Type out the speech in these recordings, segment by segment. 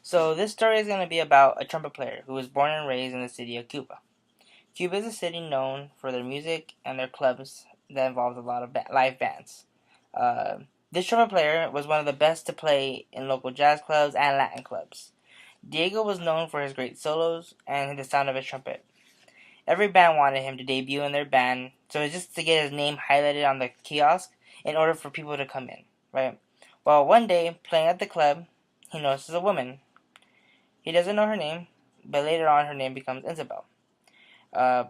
So this story is going to be about a trumpet player who was born and raised in the city of Cuba. Cuba is a city known for their music and their clubs that involves a lot of live bands. Uh, this trumpet player was one of the best to play in local jazz clubs and Latin clubs. Diego was known for his great solos and the sound of his trumpet. Every band wanted him to debut in their band, so it's just to get his name highlighted on the kiosk in order for people to come in, right? Well, one day, playing at the club, he notices a woman. He doesn't know her name, but later on her name becomes Isabel.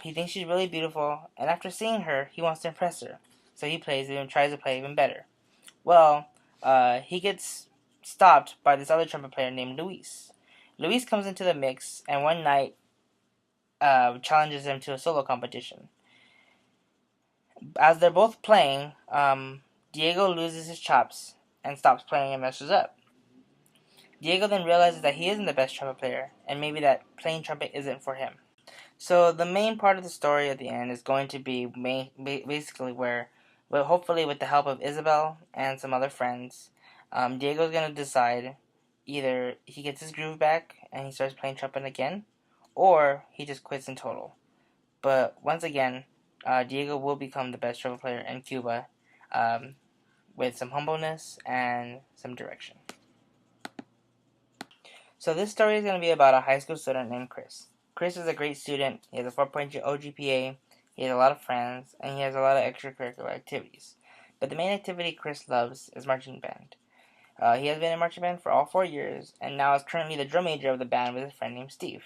He thinks she's really beautiful, and after seeing her, he wants to impress her. So he plays it and tries to play even better. Well, he gets stopped by this other trumpet player named Luis. Luis comes into the mix, and one night challenges him to a solo competition. As they're both playing, Diego loses his chops and stops playing and messes up. Diego then realizes that he isn't the best trumpet player, and maybe that playing trumpet isn't for him. So the main part of the story at the end is going to be basically where, well, hopefully with the help of Isabel and some other friends, Diego's going to decide either he gets his groove back and he starts playing trumpet again, or he just quits in total. But once again, Diego will become the best trumpet player in Cuba um, with some humbleness and some direction. So this story is going to be about a high school student named Chris. Chris is a great student. He has a 4.0 GPA. He has a lot of friends, and he has a lot of extracurricular activities. But the main activity Chris loves is marching band. He has been in marching band for all 4 years, and now is currently the drum major of the band with a friend named Steve.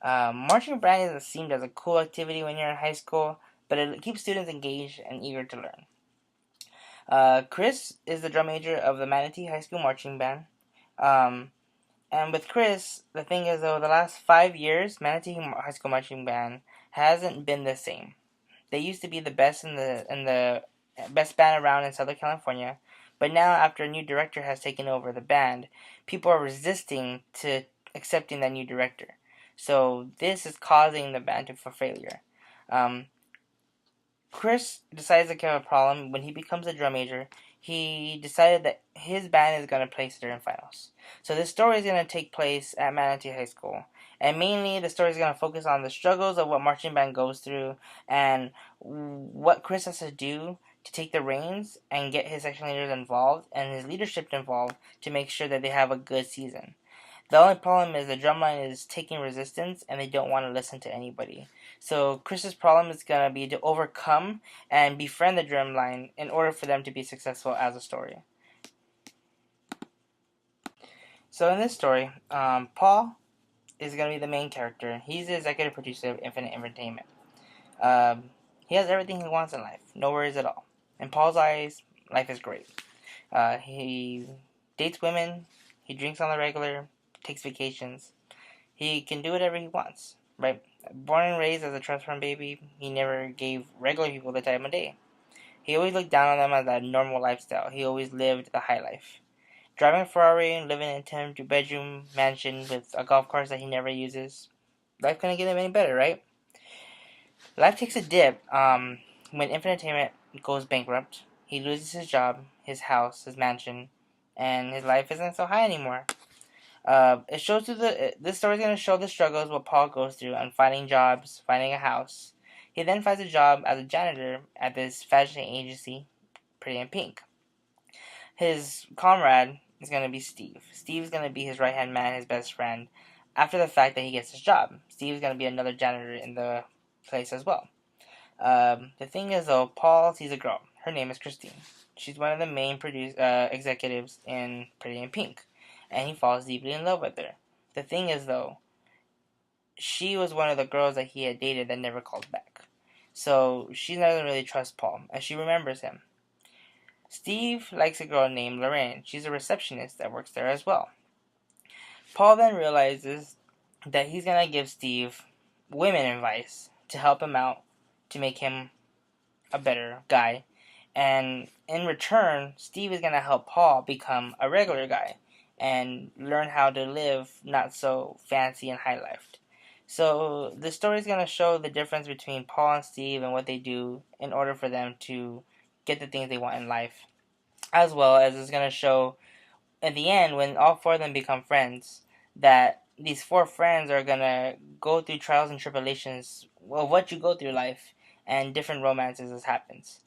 Marching band isn't seen as a cool activity when you're in high school, but it keeps students engaged and eager to learn. Chris is the drum major of the Manatee High School Marching Band. And with Chris, the thing is, though, the last 5 years, Manatee High School Marching Band hasn't been the same. They used to be the best in the best band around in Southern California, but now after a new director has taken over the band, people are resisting to accepting that new director. So this is causing the band to for failure. Um, Chris decides to have a problem when he becomes a drum major. He decided that his band is going to play certain finals. So this story is going to take place at Manatee High School. And mainly the story is going to focus on the struggles of what marching band goes through and what Chris has to do to take the reins and get his section leaders involved and his leadership involved to make sure that they have a good season. The only problem is the drumline is taking resistance and they don't want to listen to anybody. So Chris's problem is going to be to overcome and befriend the drumline in order for them to be successful as a story. So in this story, Paul is going to be the main character. He's the executive producer of Infinite Entertainment. He has everything he wants in life. No worries at all. In Paul's eyes, life is great. He dates women. He drinks on the regular. Takes vacations. He can do whatever he wants, right? Born and raised as a trust fund baby, he never gave regular people the time of day. He always looked down on them as a normal lifestyle. He always lived the high life. Driving a Ferrari and living in a 10-bedroom mansion with a golf course that he never uses. Life couldn't get him any better, right? Life takes a dip when Infinite Entertainment goes bankrupt. He loses his job, his house, his mansion, and his life isn't so high anymore. It shows through this story is going to show the struggles what Paul goes through on finding jobs, finding a house. He then finds a job as a janitor at this fashion agency, Pretty in Pink. His comrade is going to be Steve. Steve's going to be his right hand man, his best friend. After the fact that he gets his job, Steve's going to be another janitor in the place as well. The thing is, though, Paul sees a girl. Her name is Christine. She's one of the main executives in Pretty in Pink, and he falls deeply in love with her. The thing is, though, she was one of the girls that he had dated that never called back. So she doesn't really trust Paul, and she remembers him. Steve likes a girl named Lorraine. She's a receptionist that works there as well. Paul then realizes that he's going to give Steve women advice to help him out, to make him a better guy. And in return, Steve is going to help Paul become a regular guy and learn how to live not so fancy and high life. So the story is going to show the difference between Paul and Steve and what they do in order for them to get the things they want in life. As well as it's going to show at the end when all four of them become friends, that these four friends are gonna go through trials and tribulations of what you go through life and different romances as happens.